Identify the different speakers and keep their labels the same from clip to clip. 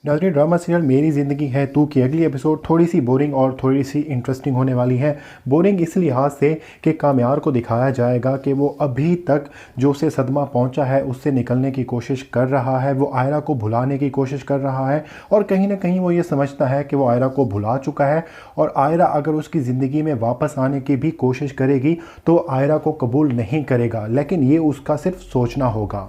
Speaker 1: नाज़रीन, drama serial मेरी ज़िंदगी है तू की अगली एपिसोड थोड़ी सी बोरिंग और थोड़ी सी इंटरेस्टिंग होने वाली है। बोरिंग इस लिहाज से कि काम्यार को दिखाया जाएगा कि वो अभी तक जो उसे सदमा पहुंचा है उससे निकलने की कोशिश कर रहा है, वो आयरा को भुलाने की कोशिश कर रहा है और कहीं ना कहीं वो ये समझता है कि वो आयरा को भुला चुका है और आयरा अगर उसकी ज़िंदगी में वापस आने की भी कोशिश करेगी तो आयरा को कबूल नहीं करेगा, लेकिन ये उसका सिर्फ सोचना होगा।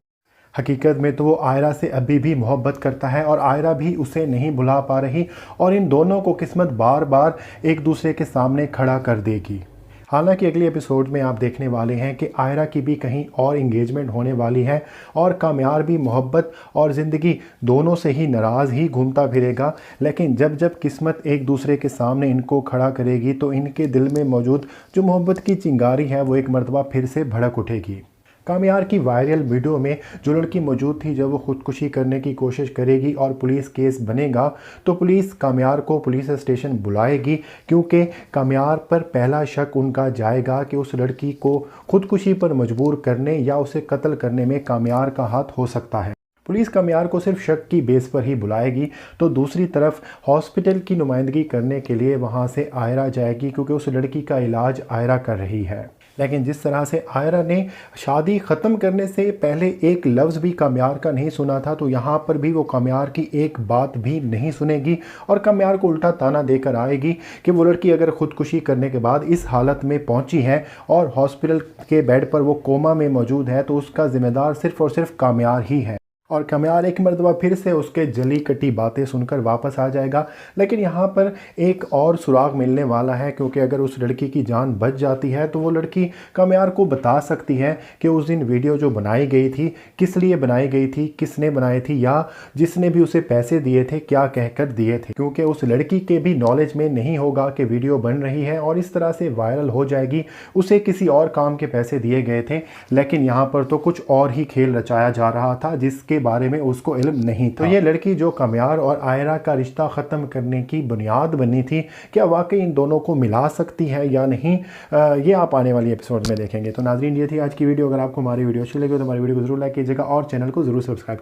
Speaker 1: हकीकत में तो वो आयरा से अभी भी मोहब्बत करता है और आयरा भी उसे नहीं भुला पा रही और इन दोनों को किस्मत बार बार एक दूसरे के सामने खड़ा कर देगी। हालांकि अगले एपिसोड में आप देखने वाले हैं कि आयरा की भी कहीं और इंगेजमेंट होने वाली है और काम्यार भी मोहब्बत और ज़िंदगी दोनों से ही नाराज़ ही घूमता फिरेगा। लेकिन जब जब किस्मत एक दूसरे के सामने इनको खड़ा करेगी तो इनके दिल में मौजूद जो मोहब्बत की चिंगारी है वो एक मरतबा फिर से भड़क उठेगी। काम्यार की वायरल वीडियो में जो लड़की मौजूद थी, जब वो खुदकुशी करने की कोशिश करेगी और पुलिस केस बनेगा तो पुलिस काम्यार को पुलिस स्टेशन बुलाएगी, क्योंकि काम्यार पर पहला शक उनका जाएगा कि उस लड़की को खुदकुशी पर मजबूर करने या उसे कत्ल करने में काम्यार का हाथ हो सकता है। पुलिस काम्यार को सिर्फ शक की बेस पर ही बुलाएगी तो दूसरी तरफ हॉस्पिटल की नुमाइंदगी करने के लिए वहां से आयरा जाएगी, क्योंकि उस लड़की का इलाज आयरा कर रही है। लेकिन जिस तरह से आयरा ने शादी ख़त्म करने से पहले एक लफ्ज़ भी काम्यार का नहीं सुना था, तो यहाँ पर भी वो काम्यार की एक बात भी नहीं सुनेगी और काम्यार को उल्टा ताना देकर आएगी कि वो लड़की अगर ख़ुदकुशी करने के बाद इस हालत में पहुँची है और हॉस्पिटल के बेड पर वो कोमा में मौजूद है तो उसका ज़िम्मेदार सिर्फ़ और सिर्फ काम्यार ही है। और काम्यार एक मरतबा फिर से उसके जली कटी बातें सुनकर वापस आ जाएगा। लेकिन यहाँ पर एक और सुराग मिलने वाला है, क्योंकि अगर उस लड़की की जान बच जाती है तो वो लड़की काम्यार को बता सकती है कि उस दिन वीडियो जो बनाई गई थी किस लिए बनाई गई थी, किसने बनाई थी या जिसने भी उसे पैसे दिए थे क्या कहकर दिए थे, क्योंकि उस लड़की के भी नॉलेज में नहीं होगा कि वीडियो बन रही है और इस तरह से वायरल हो जाएगी। उसे किसी और काम के पैसे दिए गए थे, लेकिन यहाँ पर तो कुछ और ही खेल रचाया जा रहा था जिसके बारे में उसको इल्म नहीं था। तो ये लड़की जो काम्यार और आयरा का रिश्ता ख़त्म करने की बुनियाद बनी थी, क्या वाकई इन दोनों को मिला सकती है या नहीं, ये आप आने वाली एपिसोड में देखेंगे। तो नाज़रीन, ये थी आज की वीडियो। अगर आपको हमारी वीडियो अच्छी लगी तो हमारी वीडियो को जरूर लाइक कीजिएगा और चैनल को जरूर सब्सक्राइब कीजिएगा।